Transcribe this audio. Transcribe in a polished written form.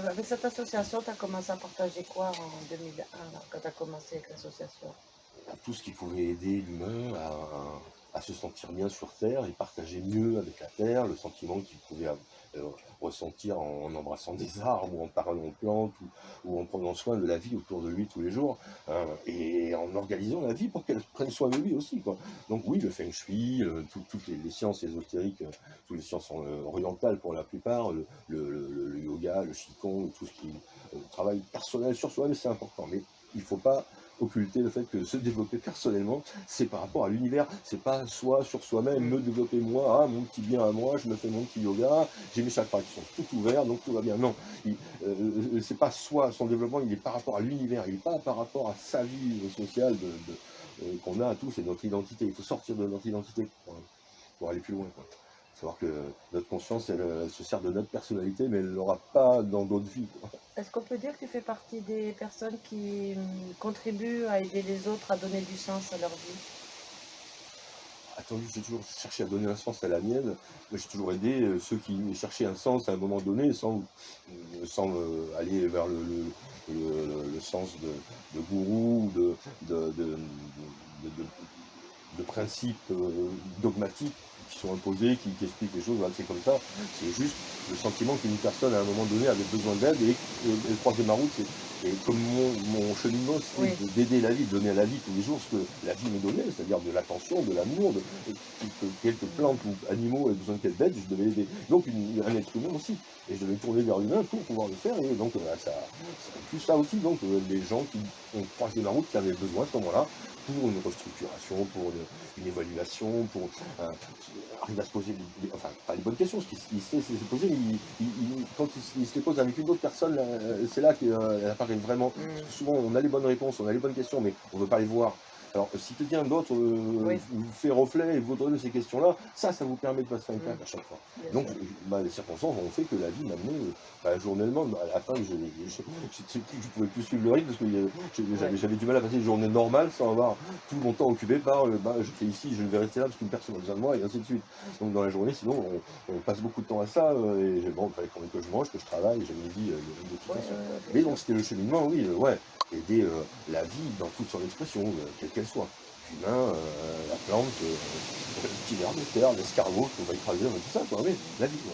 Avec cette association, tu as commencé à partager quoi en 2001, là, quand tu as commencé avec l'association? Tout ce qui pouvait aider l'humain à se sentir bien sur Terre et partager mieux avec la Terre, le sentiment qu'il pouvait ressentir en embrassant des arbres ou en parlant aux plantes ou en prenant soin de la vie autour de lui tous les jours, hein, et en organisant la vie pour qu'elle prenne soin de lui aussi, quoi. Donc oui, le feng shui, toutes les sciences ésotériques, toutes les sciences orientales pour la plupart, le yoga, le qigong, tout ce qui travail personnel sur soi, c'est important. Mais il ne faut pas occulter le fait que se développer personnellement, c'est par rapport à l'univers, c'est pas soi sur soi-même, Mmh. me développer moi, ah, mon petit bien à moi, je me fais mon petit yoga, j'ai mes chakras qui sont tout ouverts, donc tout va bien. Non, c'est pas soi, son développement, il est par rapport à l'univers, il n'est pas par rapport à sa vie sociale qu'on a à tous, c'est notre identité. Il faut sortir de notre identité pour aller plus loin, quoi. Savoir que notre conscience, elle se sert de notre personnalité, mais elle ne l'aura pas dans d'autres vies, quoi. Est-ce qu'on peut dire que tu fais partie des personnes qui contribuent à aider les autres à donner du sens à leur vie? Attendu, j'ai toujours cherché à donner un sens à la mienne, mais j'ai toujours aidé ceux qui cherchaient un sens à un moment donné sans aller vers le sens de gourou, de, de principes dogmatiques qui sont imposés, qui expliquent les choses, voilà, c'est comme ça. C'est juste le sentiment qu'une personne à un moment donné avait besoin d'aide et croiser ma route, et comme mon cheminement, Oui. c'était d'aider la vie, de donner à la vie tous les jours ce que la vie me donnait, c'est-à-dire de l'attention, de l'amour, que quelques plantes ou animaux aient besoin qu'elles d'aide, je devais aider. Donc un être humain aussi. Et je devais tourner vers l'humain pour pouvoir le faire. Et donc ça inclut ça aussi. Donc les gens qui ont croisé ma route, qui avaient besoin à ce moment-là, pour une restructuration, pour une évaluation, pour arriver à se poser, enfin, pas les bonnes questions, ce qu'il sait se poser, quand il se les pose avec une autre personne, c'est là qu'elle apparaît vraiment. Parce que Mmh. souvent, on a les bonnes réponses, on a les bonnes questions, mais on ne veut pas les voir. Alors, si quelqu'un d'autre Oui, vous fait reflet et vous donne ces questions-là, ça vous permet de passer un cap mmh, à chaque fois. bien Donc, sûr. les circonstances ont fait que la vie m'a amené, journellement, à la fin, je pouvais plus suivre le rythme parce que Ouais. j'avais du mal à passer une journée normale sans avoir tout mon temps occupé par je fais ici, je vais rester là parce qu'une personne a besoin de moi, et ainsi de suite. Donc, dans la journée, sinon, on passe beaucoup de temps à ça, bon, il fallait quand même que je mange, que je travaille, j'ai une vie de toute Ouais, façon. bien Mais sûr. donc, c'était le cheminement, oui, ouais, aider la vie dans toute son expression, quelle qu'elle soit. L'humain, la plante, le petit ver de terre, l'escargot, qu'on va écraser, tout ça, quoi, oui, la vie, quoi.